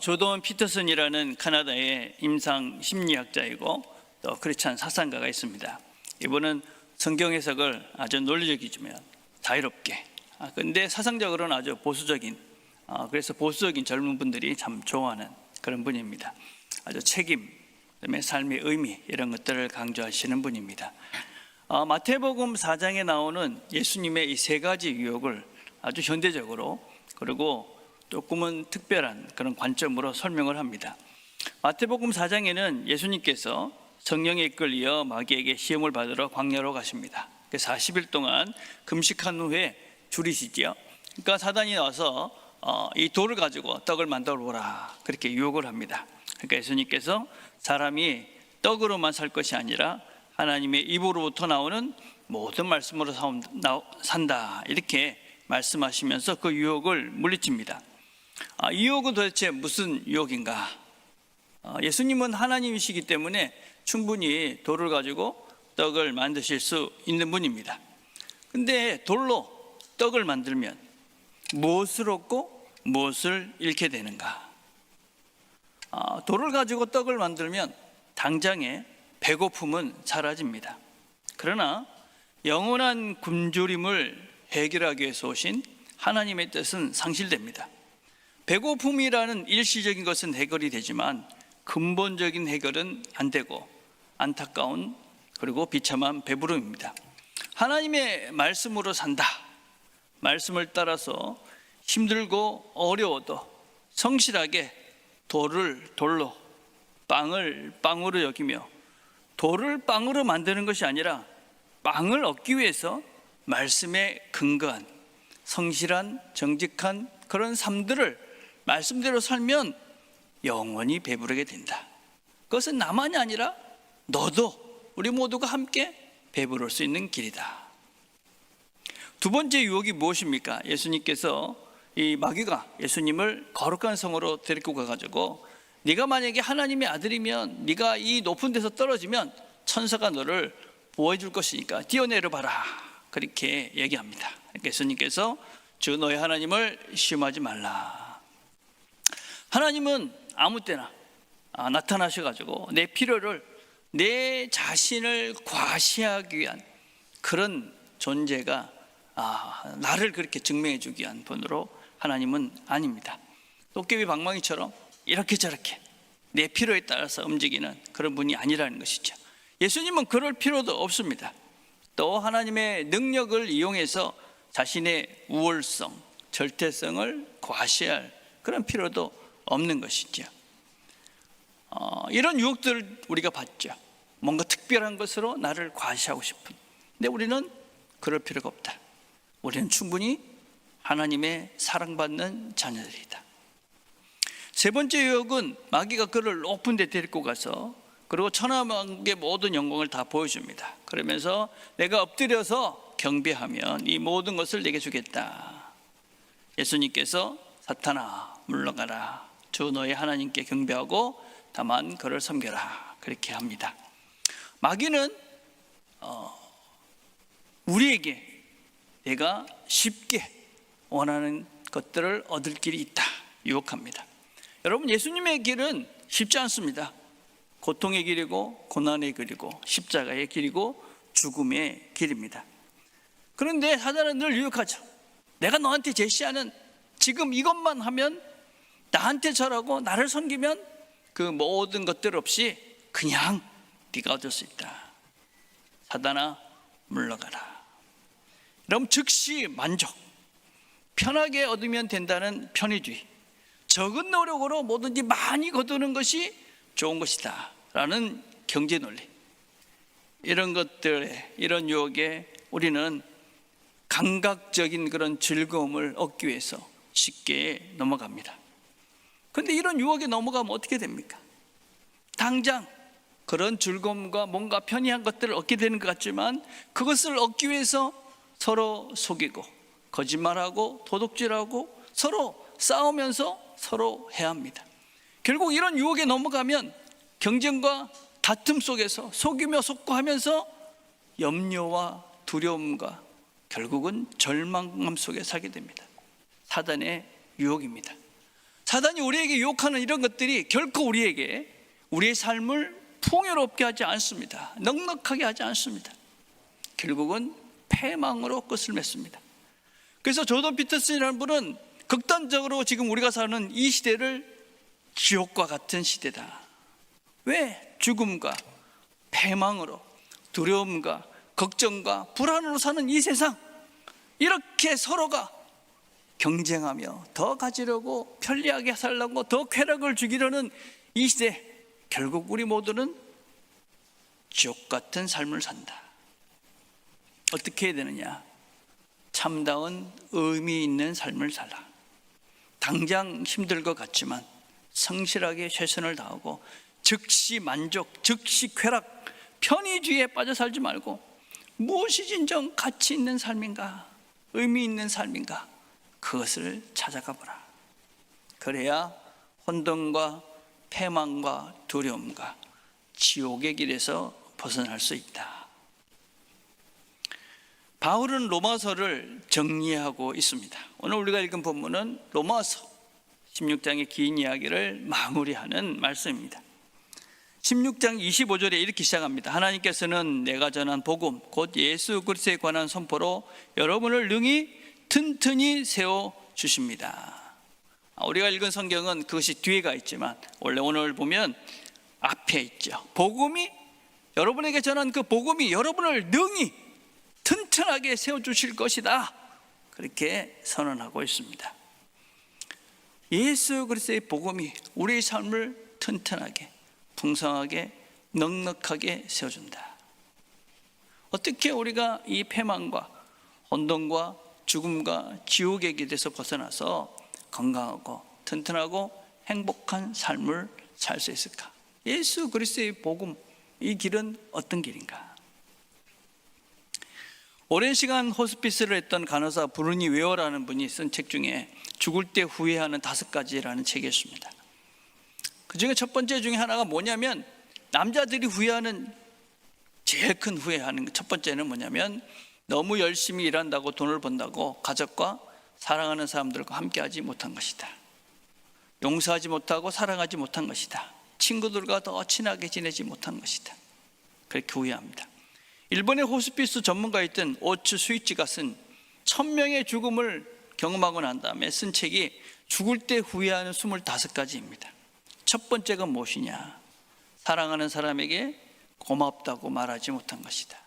조던 피터슨이라는 카나다의 임상 심리학자이고 또 크리스찬 사상가가 있습니다. 이분은 성경 해석을 아주 논리적이지만 자유롭게, 근데 사상적으로는 아주 보수적인, 그래서 보수적인 젊은 분들이 참 좋아하는 그런 분입니다. 아주 책임, 그다음에 삶의 의미 이런 것들을 강조하시는 분입니다. 마태복음 4장에 나오는 예수님의 이 세 가지 유혹을 아주 현대적으로 그리고 조금은 특별한 그런 관점으로 설명을 합니다. 마태복음 4장에는 예수님께서 성령에 이끌려 마귀에게 시험을 받으러 광야로 가십니다. 40일 동안 금식한 후에 줄이시지요. 그러니까 사단이 와서 이 돌을 가지고 떡을 만들어 보라 그렇게 유혹을 합니다. 그러니까 예수님께서 사람이 떡으로만 살 것이 아니라 하나님의 입으로부터 나오는 모든 말씀으로 산다 이렇게 말씀하시면서 그 유혹을 물리칩니다. 이 유혹은 도대체 무슨 유혹인가? 예수님은 하나님이시기 때문에 충분히 돌을 가지고 떡을 만드실 수 있는 분입니다. 근데 돌로 떡을 만들면 무엇을 얻고 무엇을 잃게 되는가? 돌을 가지고 떡을 만들면 당장에 배고픔은 사라집니다. 그러나 영원한 굶주림을 해결하기 위해서 오신 하나님의 뜻은 상실됩니다. 배고픔이라는 일시적인 것은 해결이 되지만 근본적인 해결은 안 되고 안타까운 그리고 비참한 배부름입니다. 하나님의 말씀으로 산다. 말씀을 따라서 힘들고 어려워도 성실하게 돌을 돌로, 빵을 빵으로 여기며 돌을 빵으로 만드는 것이 아니라 빵을 얻기 위해서 말씀에 근거한 성실한 정직한 그런 삶들을 말씀대로 살면 영원히 배부르게 된다. 그것은 나만이 아니라 너도 우리 모두가 함께 배부를 수 있는 길이다. 두 번째 유혹이 무엇입니까? 예수님께서 이 마귀가 예수님을 거룩한 성으로 데리고 가가지고 네가 만약에 하나님의 아들이면 네가 이 높은 데서 떨어지면 천사가 너를 보호해 줄 것이니까 뛰어내려봐라 그렇게 얘기합니다. 예수님께서 주 너의 하나님을 시험하지 말라. 하나님은 아무 때나 나타나셔가지고 내 필요를 내 자신을 과시하기 위한 그런 존재가 나를 그렇게 증명해 주기 위한 분으로 하나님은 아닙니다. 도깨비 방망이처럼 이렇게 저렇게 내 필요에 따라서 움직이는 그런 분이 아니라는 것이죠. 예수님은 그럴 필요도 없습니다. 또 하나님의 능력을 이용해서 자신의 우월성, 절대성을 과시할 그런 필요도 없는 것이죠. 이런 유혹들을 우리가 받죠. 뭔가 특별한 것으로 나를 과시하고 싶은. 근데 우리는 그럴 필요가 없다. 우리는 충분히 하나님의 사랑받는 자녀들이다. 세 번째 유혹은 마귀가 그를 높은 데 데리고 가서 그리고 천하만국의 모든 영광을 다 보여줍니다. 그러면서 내가 엎드려서 경배하면 이 모든 것을 내게 주겠다. 예수님께서 사탄아 물러가라. 주 너의 하나님께 경배하고 다만 그를 섬겨라. 그렇게 합니다. 마귀는 우리에게 내가 쉽게 원하는 것들을 얻을 길이 있다 유혹합니다. 여러분, 예수님의 길은 쉽지 않습니다. 고통의 길이고 고난의 길이고 십자가의 길이고 죽음의 길입니다. 그런데 사단은 늘 유혹하죠. 내가 너한테 제시하는 지금 이것만 하면 나한테 절하고 나를 섬기면 그 모든 것들 없이 그냥 네가 얻을 수 있다. 사단아 물러가라. 그럼 즉시 만족, 편하게 얻으면 된다는 편의주의, 적은 노력으로 뭐든지 많이 거두는 것이 좋은 것이다 라는 경제 논리, 이런 것들에, 이런 유혹에 우리는 감각적인 그런 즐거움을 얻기 위해서 쉽게 넘어갑니다. 그런데 이런 유혹에 넘어가면 어떻게 됩니까? 당장 그런 즐거움과 뭔가 편리한 것들을 얻게 되는 것 같지만 그것을 얻기 위해서 서로 속이고 거짓말하고 도둑질하고 서로 싸우면서 서로 해합니다. 결국 이런 유혹에 넘어가면 경쟁과 다툼 속에서 속이며 속고하면서 염려와 두려움과 결국은 절망감 속에 살게 됩니다. 사단의 유혹입니다. 사단이 우리에게 유혹하는 이런 것들이 결코 우리에게 우리의 삶을 풍요롭게 하지 않습니다. 넉넉하게 하지 않습니다. 결국은 패망으로 끝을 맺습니다. 그래서 조던 피터슨이라는 분은 극단적으로 지금 우리가 사는 이 시대를 지옥과 같은 시대다. 왜? 죽음과 패망으로, 두려움과 걱정과 불안으로 사는 이 세상, 이렇게 서로가 경쟁하며 더 가지려고, 편리하게 살려고, 더 쾌락을 주기려는 이 시대, 결국 우리 모두는 지옥 같은 삶을 산다. 어떻게 해야 되느냐? 참다운 의미 있는 삶을 살라. 당장 힘들 것 같지만 성실하게 최선을 다하고 즉시 만족, 즉시 쾌락, 편의주의에 빠져 살지 말고 무엇이 진정 가치 있는 삶인가, 의미 있는 삶인가, 그것을 찾아가 보라. 그래야 혼돈과 패망과 두려움과 지옥의 길에서 벗어날 수 있다. 바울은 로마서를 정리하고 있습니다. 오늘 우리가 읽은 본문은 로마서 16장의 긴 이야기를 마무리하는 말씀입니다. 16장 25절에 이렇게 시작합니다. 하나님께서는 내가 전한 복음 곧 예수 그리스도에 관한 선포로 여러분을 능히 튼튼히 세워주십니다. 우리가 읽은 성경은 그것이 뒤에가 있지만 원래 오늘 보면 앞에 있죠. 복음이, 여러분에게 전한 그 복음이 여러분을 능히 튼튼하게 세워주실 것이다, 그렇게 선언하고 있습니다. 예수 그리스도의 복음이 우리의 삶을 튼튼하게, 풍성하게, 넉넉하게 세워준다. 어떻게 우리가 이 패망과 혼돈과 죽음과 지옥의 길에서 벗어나서 건강하고 튼튼하고 행복한 삶을 살 수 있을까? 예수 그리스도의 복음, 이 길은 어떤 길인가? 오랜 시간 호스피스를 했던 간호사 브루니 웨어라는 분이 쓴 책 중에 죽을 때 후회하는 5가지라는 책이 있습니다. 그 중에 첫 번째 중에 하나가 뭐냐면, 남자들이 후회하는 제일 큰 후회하는 첫 번째는 뭐냐면, 너무 열심히 일한다고 돈을 번다고 가족과 사랑하는 사람들과 함께하지 못한 것이다. 용서하지 못하고 사랑하지 못한 것이다. 친구들과 더 친하게 지내지 못한 것이다. 그렇게 후회합니다. 일본의 호스피스 전문가였던 오츠 스위치가 쓴 1000명의 죽음을 경험하고 난 다음에 쓴 책이 죽을 때 후회하는 25가지입니다. 첫 번째가 무엇이냐? 사랑하는 사람에게 고맙다고 말하지 못한 것이다.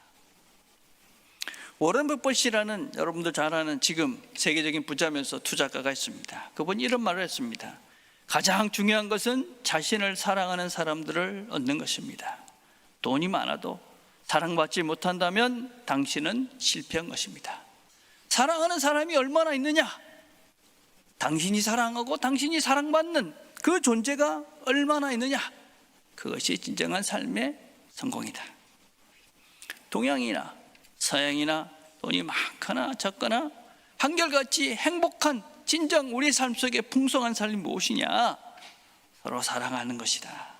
워런 버핏이라는, 여러분들 잘 아는 지금 세계적인 부자면서 투자가가 있습니다. 그분이 이런 말을 했습니다. 가장 중요한 것은 자신을 사랑하는 사람들을 얻는 것입니다. 돈이 많아도 사랑받지 못한다면 당신은 실패한 것입니다. 사랑하는 사람이 얼마나 있느냐? 당신이 사랑하고 당신이 사랑받는 그 존재가 얼마나 있느냐? 그것이 진정한 삶의 성공이다. 동양이나 서양이나 돈이 많거나 적거나 한결같이 행복한, 진정 우리 삶 속에 풍성한 삶이 무엇이냐? 서로 사랑하는 것이다.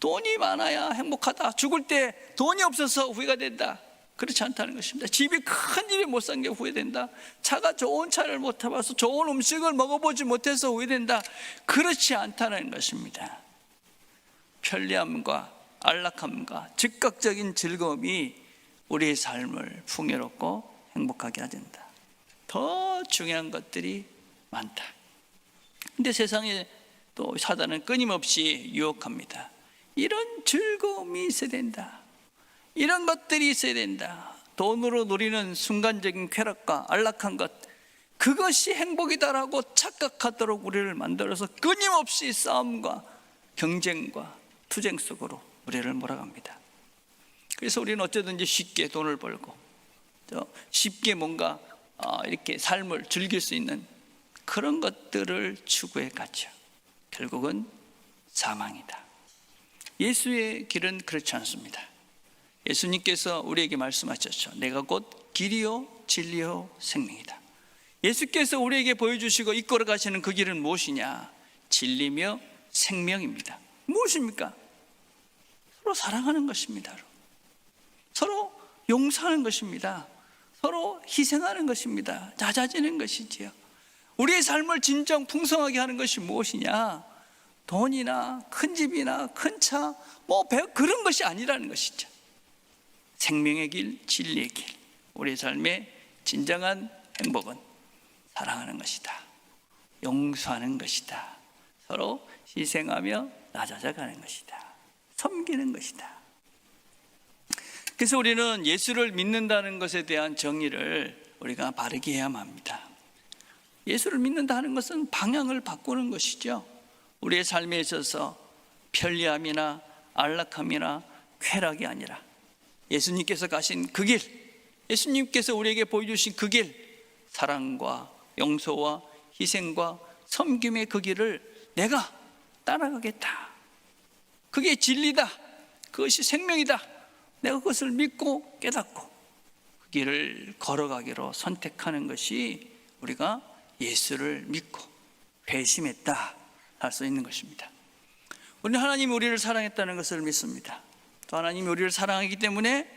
돈이 많아야 행복하다. 죽을 때 돈이 없어서 후회가 된다. 그렇지 않다는 것입니다. 집이 큰 집에 못 산 게 후회된다. 차가 좋은 차를 못 타봐서 좋은 음식을 먹어보지 못해서 후회된다. 그렇지 않다는 것입니다. 편리함과 안락함과 즉각적인 즐거움이 우리의 삶을 풍요롭고 행복하게 하된다. 더 중요한 것들이 많다. 근데 세상에 또 사단은 끊임없이 유혹합니다. 이런 즐거움이 있어야 된다. 이런 것들이 있어야 된다. 돈으로 누리는 순간적인 쾌락과 안락한 것, 그것이 행복이다라고 착각하도록 우리를 만들어서 끊임없이 싸움과 경쟁과 투쟁 속으로 우리를 몰아갑니다. 그래서 우리는 어쩌든지 쉽게 돈을 벌고 쉽게 뭔가 이렇게 삶을 즐길 수 있는 그런 것들을 추구해 가죠. 결국은 사망이다. 예수의 길은 그렇지 않습니다. 예수님께서 우리에게 말씀하셨죠. 내가 곧 길이요 진리요 생명이다. 예수께서 우리에게 보여주시고 이끌어 가시는 그 길은 무엇이냐? 진리며 생명입니다. 무엇입니까? 서로 사랑하는 것입니다. 서로 용서하는 것입니다. 서로 희생하는 것입니다. 잦아지는 것이지요. 우리의 삶을 진정 풍성하게 하는 것이 무엇이냐? 돈이나 큰 집이나 큰 차, 그런 것이 아니라는 것이죠. 생명의 길, 진리의 길, 우리의 삶의 진정한 행복은 사랑하는 것이다, 용서하는 것이다, 서로 희생하며 낮아져 가는 것이다, 섬기는 것이다. 그래서 우리는 예수를 믿는다는 것에 대한 정의를 우리가 바르게 해야만 합니다. 예수를 믿는다 하는 것은 방향을 바꾸는 것이죠. 우리의 삶에 있어서 편리함이나 안락함이나 쾌락이 아니라 예수님께서 가신 그 길, 예수님께서 우리에게 보여주신 그 길, 사랑과 용서와 희생과 섬김의 그 길을 내가 따라가겠다. 그게 진리다. 그것이 생명이다. 내가 그것을 믿고 깨닫고 그 길을 걸어가기로 선택하는 것이 우리가 예수를 믿고 회심했다 할 수 있는 것입니다. 우리는 하나님이 우리를 사랑했다는 것을 믿습니다. 또 하나님이 우리를 사랑하기 때문에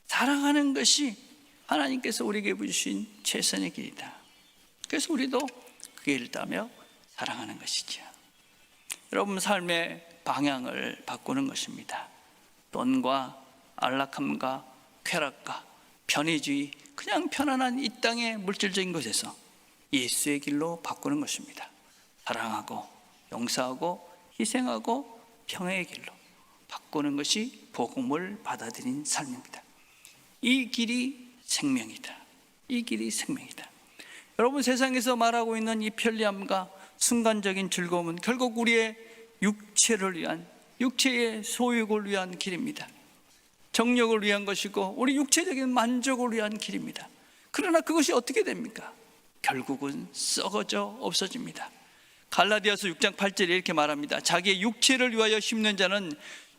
사랑하는 것이 하나님께서 우리에게 주신 최선의 길이다. 그래서 우리도 그 길을 따며 사랑하는 것이죠. 여러분, 삶의 방향을 바꾸는 것입니다. 돈과 안락함과 쾌락과 편의주의, 그냥 편안한 이 땅의 물질적인 것에서 예수의 길로 바꾸는 것입니다. 사랑하고 용서하고 희생하고 평화의 길로 바꾸는 것이 복음을 받아들인 삶입니다. 이 길이 생명이다. 이 길이 생명이다. 여러분, 세상에서 말하고 있는 이 편리함과 순간적인 즐거움은 결국 우리의 육체를 위한, 육체의 소욕을 위한 길입니다. 정력을 위한 것이고 우리 육체적인 만족을 위한 길입니다. 그러나 그것이 어떻게 됩니까? 결국은 썩어져 없어집니다. 갈라디아서 6장 8절에 이렇게 말합니다. 자기의 육체를 위하여 심는 자는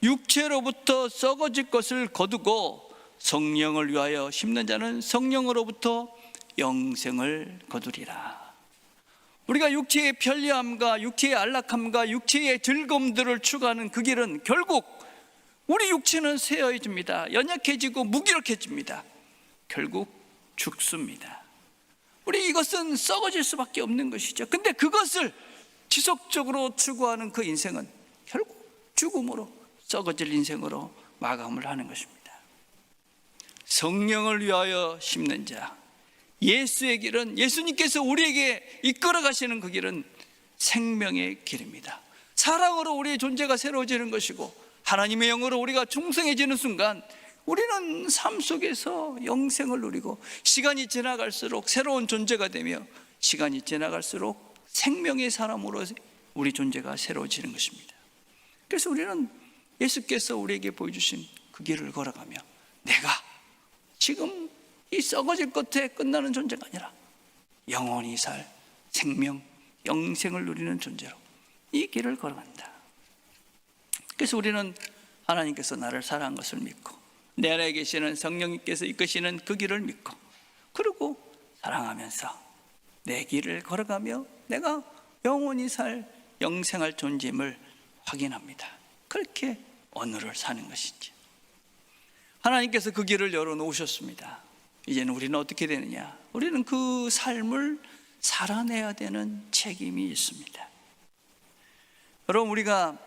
육체로부터 썩어질 것을 거두고 성령을 위하여 심는 자는 성령으로부터 영생을 거두리라. 우리가 육체의 편리함과 육체의 안락함과 육체의 즐거움들을 추구하는 그 길은 결국 우리 육체는 쇠해집니다. 연약해지고 무기력해집니다. 결국 죽습니다. 우리 이것은 썩어질 수밖에 없는 것이죠. 근데 그것을 지속적으로 추구하는 그 인생은 결국 죽음으로, 썩어질 인생으로 마감을 하는 것입니다. 성령을 위하여 심는 자, 예수의 길은, 예수님께서 우리에게 이끌어 가시는 그 길은 생명의 길입니다. 사랑으로 우리의 존재가 새로워지는 것이고 하나님의 영으로 우리가 충성해지는 순간 우리는 삶 속에서 영생을 누리고 시간이 지나갈수록 새로운 존재가 되며 시간이 지나갈수록 생명의 사람으로 우리 존재가 새로워지는 것입니다. 그래서 우리는 예수께서 우리에게 보여주신 그 길을 걸어가며 내가 지금 이 썩어질 것에 끝나는 존재가 아니라 영원히 살 생명, 영생을 누리는 존재로 이 길을 걸어간다. 그래서 우리는 하나님께서 나를 사랑한 것을 믿고 내 안에 계시는 성령님께서 이끄시는 그 길을 믿고 그리고 사랑하면서 내 길을 걸어가며 내가 영원히 살 영생할 존재임을 확인합니다. 그렇게 오늘을 사는 것이죠. 하나님께서 그 길을 열어놓으셨습니다. 이제는 우리는 어떻게 되느냐? 우리는 그 삶을 살아내야 되는 책임이 있습니다. 여러분, 우리가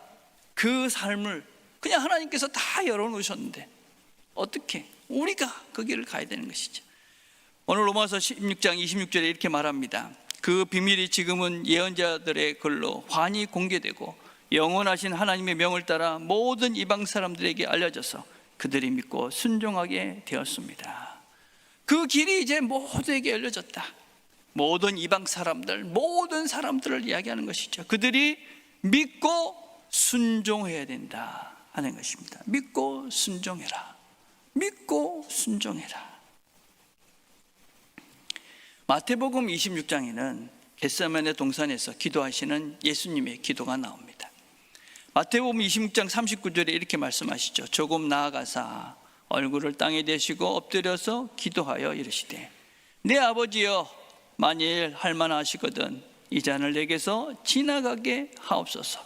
그 삶을 그냥 하나님께서 다 열어놓으셨는데 어떻게 우리가 그 길을 가야 되는 것이죠. 오늘 로마서 16장 26절에 이렇게 말합니다. 그 비밀이 지금은 예언자들의 글로 환히 공개되고 영원하신 하나님의 명을 따라 모든 이방 사람들에게 알려져서 그들이 믿고 순종하게 되었습니다. 그 길이 이제 모두에게 알려졌다. 모든 이방 사람들, 모든 사람들을 이야기하는 것이죠. 그들이 믿고 순종해야 된다 하는 것입니다. 믿고 순종해라. 믿고 순종해라. 마태복음 26장에는 겟세마네 동산에서 기도하시는 예수님의 기도가 나옵니다. 마태복음 26장 39절에 이렇게 말씀하시죠. 조금 나아가사 얼굴을 땅에 대시고 엎드려서 기도하여 이르시되 내 아버지여, 만일 할만하시거든 이 잔을 내게서 지나가게 하옵소서.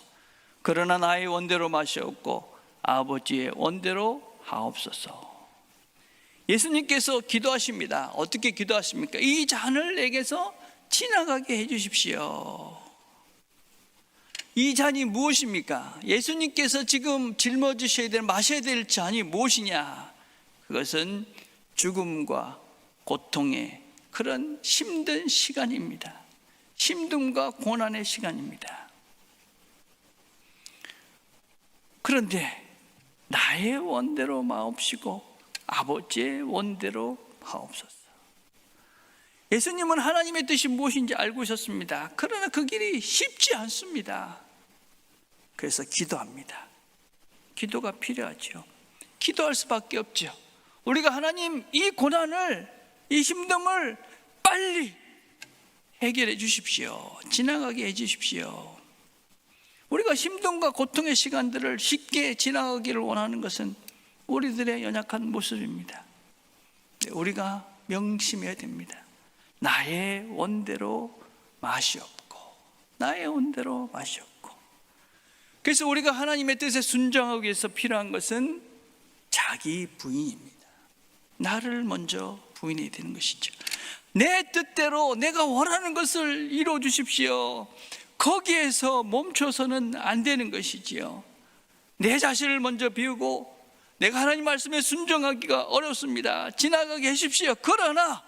그러나 나의 원대로 마시옵고 아버지의 원대로 하옵소서. 예수님께서 기도하십니다. 어떻게 기도하십니까? 이 잔을 내게서 지나가게 해주십시오. 이 잔이 무엇입니까? 예수님께서 지금 짊어지셔야 될, 마셔야 될 잔이 무엇이냐? 그것은 죽음과 고통의 그런 힘든 시간입니다. 힘듦과 고난의 시간입니다. 그런데 나의 원대로 마옵시고 아버지의 원대로 하옵소서. 예수님은 하나님의 뜻이 무엇인지 알고 있었습니다. 그러나 그 길이 쉽지 않습니다. 그래서 기도합니다. 기도가 필요하죠. 기도할 수밖에 없죠. 우리가 하나님, 이 고난을, 이 힘듦을 빨리 해결해 주십시오. 지나가게 해 주십시오. 우리가 힘듦과 고통의 시간들을 쉽게 지나가기를 원하는 것은 우리들의 연약한 모습입니다. 우리가 명심해야 됩니다. 나의 원대로 마시옵고, 나의 원대로 마시옵고. 그래서 우리가 하나님의 뜻에 순종하기 위해서 필요한 것은 자기 부인입니다. 나를 먼저 부인해야 되는 것이죠. 내 뜻대로 내가 원하는 것을 이루어 주십시오. 거기에서 멈춰서는 안 되는 것이지요. 내 자신을 먼저 비우고 내가 하나님 말씀에 순종하기가 어렵습니다. 지나가게 하십시오. 그러나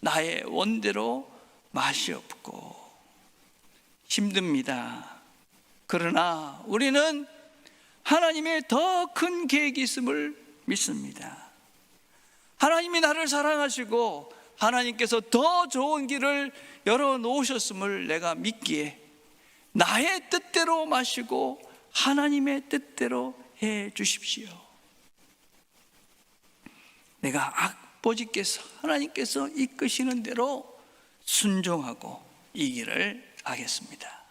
나의 원대로 맛이 없고 힘듭니다. 그러나 우리는 하나님의 더 큰 계획이 있음을 믿습니다. 하나님이 나를 사랑하시고 하나님께서 더 좋은 길을 열어놓으셨음을 내가 믿기에 나의 뜻대로 마시고 하나님의 뜻대로 해 주십시오. 내가 아버지께서, 하나님께서 이끄시는 대로 순종하고 이 길을 가겠습니다.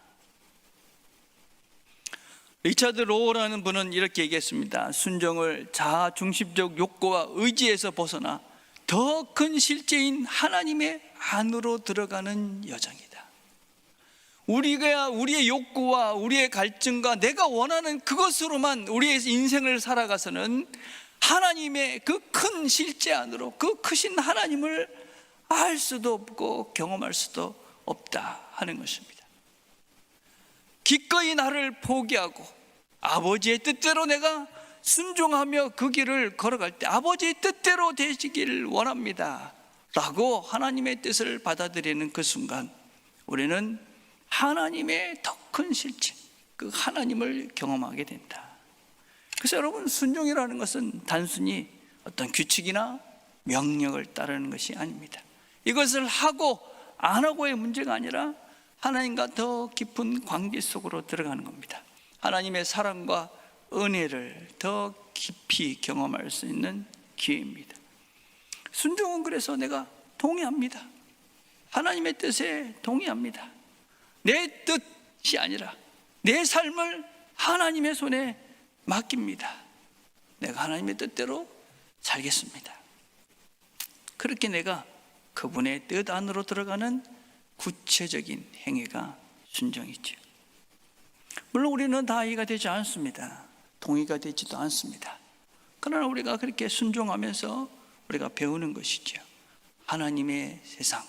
리차드 로우라는 분은 이렇게 얘기했습니다. 순종을 자아중심적 욕구와 의지에서 벗어나 더 큰 실제인 하나님의 안으로 들어가는 여정이다. 우리가 우리의 욕구와 우리의 갈증과 내가 원하는 그것으로만 우리의 인생을 살아가서는 하나님의 그 큰 실제 안으로, 그 크신 하나님을 알 수도 없고 경험할 수도 없다 하는 것입니다. 기꺼이 나를 포기하고 아버지의 뜻대로 내가 순종하며 그 길을 걸어갈 때 아버지의 뜻대로 되시기를 원합니다 라고 하나님의 뜻을 받아들이는 그 순간 우리는 하나님의 더 큰 실체, 그 하나님을 경험하게 된다. 그래서 여러분, 순종이라는 것은 단순히 어떤 규칙이나 명령을 따르는 것이 아닙니다. 이것을 하고 안 하고의 문제가 아니라 하나님과 더 깊은 관계 속으로 들어가는 겁니다. 하나님의 사랑과 은혜를 더 깊이 경험할 수 있는 기회입니다. 순종은 그래서 내가 동의합니다. 하나님의 뜻에 동의합니다. 내 뜻이 아니라 내 삶을 하나님의 손에 맡깁니다. 내가 하나님의 뜻대로 살겠습니다. 그렇게 내가 그분의 뜻 안으로 들어가는 구체적인 행위가 순종이죠. 물론 우리는 다 이해가 되지 않습니다. 동의가 되지도 않습니다. 그러나 우리가 그렇게 순종하면서 우리가 배우는 것이죠. 하나님의 세상,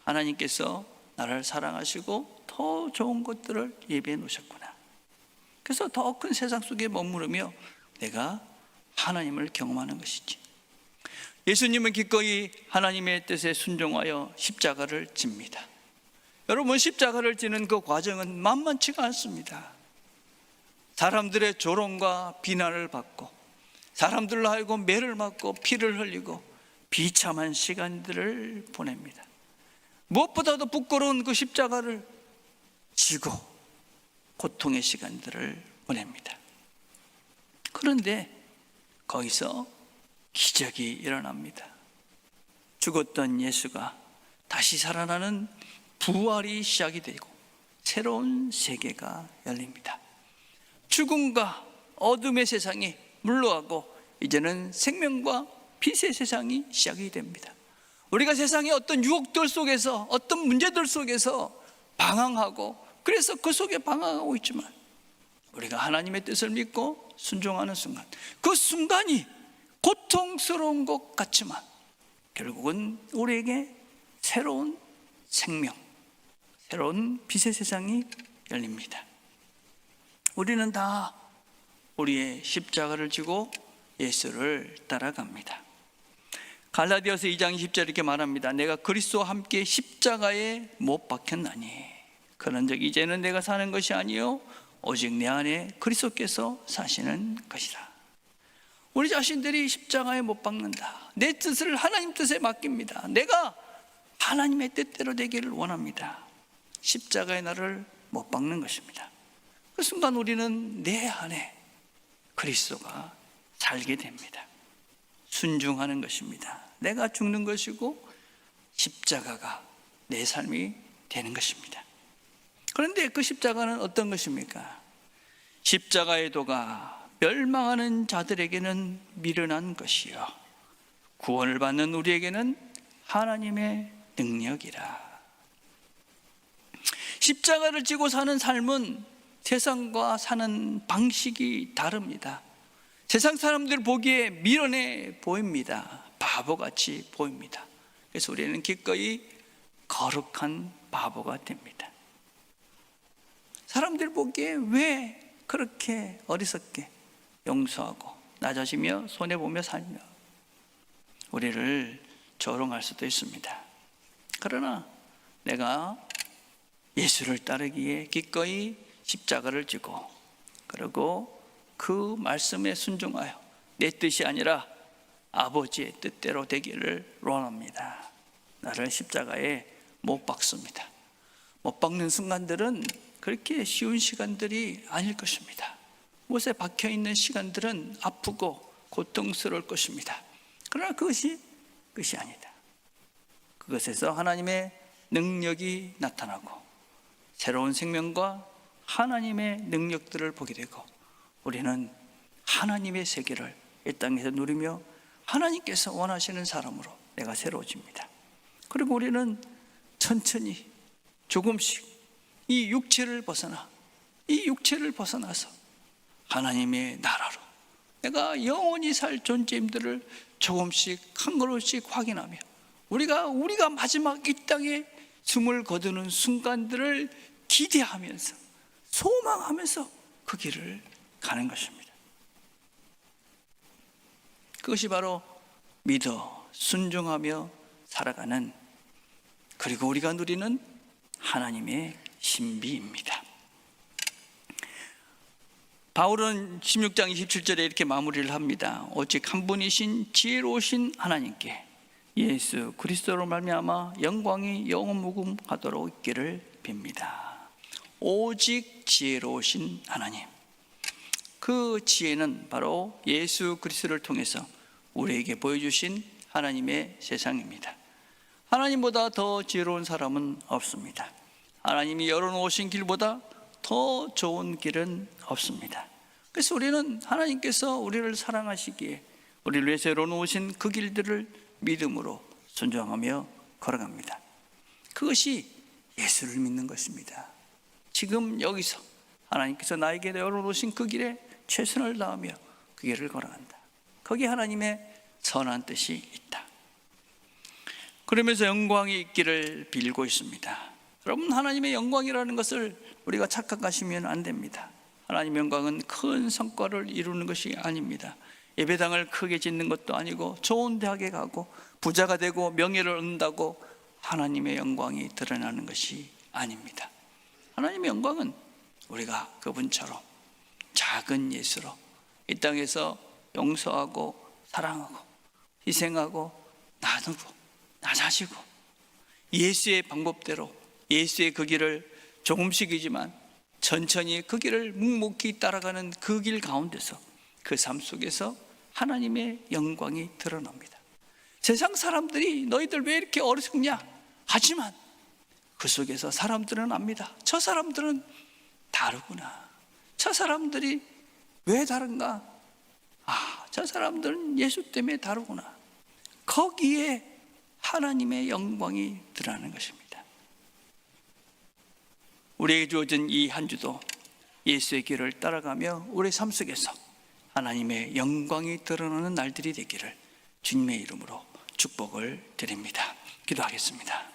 하나님께서 나를 사랑하시고 더 좋은 것들을 예비해 놓으셨구나. 그래서 더 큰 세상 속에 머무르며 내가 하나님을 경험하는 것이지. 예수님은 기꺼이 하나님의 뜻에 순종하여 십자가를 집니다. 여러분, 십자가를 지는 그 과정은 만만치가 않습니다. 사람들의 조롱과 비난을 받고 사람들로 하여금 매를 맞고 피를 흘리고 비참한 시간들을 보냅니다. 무엇보다도 부끄러운 그 십자가를 지고 고통의 시간들을 보냅니다. 그런데 거기서 기적이 일어납니다. 죽었던 예수가 다시 살아나는 부활이 시작이 되고 새로운 세계가 열립니다. 죽음과 어둠의 세상이 물러가고 이제는 생명과 빛의 세상이 시작이 됩니다. 우리가 세상의 어떤 유혹들 속에서, 어떤 문제들 속에서 방황하고, 그래서 그 속에 방황하고 있지만 우리가 하나님의 뜻을 믿고 순종하는 순간, 그 순간이 고통스러운 것 같지만 결국은 우리에게 새로운 생명, 새로운 빛의 세상이 열립니다. 우리는 다 우리의 십자가를 지고 예수를 따라갑니다. 갈라디아서 2장 20절 이렇게 말합니다. 내가 그리스도와 함께 십자가에 못 박혔나니 그런즉 이제는 내가 사는 것이 아니요 오직 내 안에 그리스도께서 사시는 것이라. 우리 자신들이 십자가에 못 박는다. 내 뜻을 하나님 뜻에 맡깁니다. 내가 하나님의 뜻대로 되기를 원합니다. 십자가의 나를 못 박는 것입니다. 그 순간 우리는 내 안에 그리스도가 살게 됩니다. 순종하는 것입니다. 내가 죽는 것이고 십자가가 내 삶이 되는 것입니다. 그런데 그 십자가는 어떤 것입니까? 십자가의 도가 멸망하는 자들에게는 미련한 것이요 구원을 받는 우리에게는 하나님의 능력이라. 십자가를 지고 사는 삶은 세상과 사는 방식이 다릅니다. 세상 사람들 보기에 미련해 보입니다. 바보같이 보입니다. 그래서 우리는 기꺼이 거룩한 바보가 됩니다. 사람들 보기에 왜 그렇게 어리석게 용서하고 낮아지며 손해보며 살며 우리를 조롱할 수도 있습니다. 그러나 내가 예수를 따르기에 기꺼이 십자가를 지고 그리고 그 말씀에 순종하여 내 뜻이 아니라 아버지의 뜻대로 되기를 원합니다. 나를 십자가에 못 박습니다. 못 박는 순간들은 그렇게 쉬운 시간들이 아닐 것입니다. 못에 박혀있는 시간들은 아프고 고통스러울 것입니다. 그러나 그것이 끝이 아니다. 그것에서 하나님의 능력이 나타나고 새로운 생명과 하나님의 능력들을 보게 되고 우리는 하나님의 세계를 이 땅에서 누리며 하나님께서 원하시는 사람으로 내가 새로워집니다. 그리고 우리는 천천히 조금씩 이 육체를 벗어나서 하나님의 나라로 내가 영원히 살 존재임들을 조금씩 한 걸음씩 확인하며 우리가 마지막 이 땅에 숨을 거두는 순간들을 기대하면서 소망하면서 그 길을 가는 것입니다. 그것이 바로 믿어 순종하며 살아가는 그리고 우리가 누리는 하나님의 신비입니다. 바울은 16장 27절에 이렇게 마무리를 합니다. 오직 한 분이신 지혜로우신 하나님께 예수 그리스도로 말미암아 영광이 영원무궁하도록 있기를 빕니다. 오직 지혜로우신 하나님, 그 지혜는 바로 예수 그리스도를 통해서 우리에게 보여주신 하나님의 세상입니다. 하나님보다 더 지혜로운 사람은 없습니다. 하나님이 열어놓으신 길보다 더 좋은 길은 없습니다. 그래서 우리는 하나님께서 우리를 사랑하시기에 우리를 위해서 열어놓으신 그 길들을 믿음으로 순종하며 걸어갑니다. 그것이 예수를 믿는 것입니다. 지금 여기서 하나님께서 나에게 열어놓으신 그 길에 최선을 다하며 그 길을 걸어간다. 거기에 하나님의 선한 뜻이 있다. 그러면서 영광이 있기를 빌고 있습니다. 여러분, 하나님의 영광이라는 것을 우리가 착각하시면 안 됩니다. 하나님의 영광은 큰 성과를 이루는 것이 아닙니다. 예배당을 크게 짓는 것도 아니고 좋은 대학에 가고 부자가 되고 명예를 얻는다고 하나님의 영광이 드러나는 것이 아닙니다. 하나님의 영광은 우리가 그분처럼 작은 예수로 이 땅에서 용서하고 사랑하고 희생하고 나누고 낮아지고 예수의 방법대로 예수의 그 길을 조금씩이지만 천천히 그 길을 묵묵히 따라가는 그 길 가운데서 그 삶 속에서 하나님의 영광이 드러납니다. 세상 사람들이 너희들 왜 이렇게 어리석냐 하지만 그 속에서 사람들은 압니다. 저 사람들은 다르구나. 저 사람들이 왜 다른가? 저 사람들은 예수 때문에 다르구나. 거기에 하나님의 영광이 드러나는 것입니다. 우리에게 주어진 이 한 주도 예수의 길을 따라가며 우리 삶 속에서 하나님의 영광이 드러나는 날들이 되기를 주님의 이름으로 축복을 드립니다. 기도하겠습니다.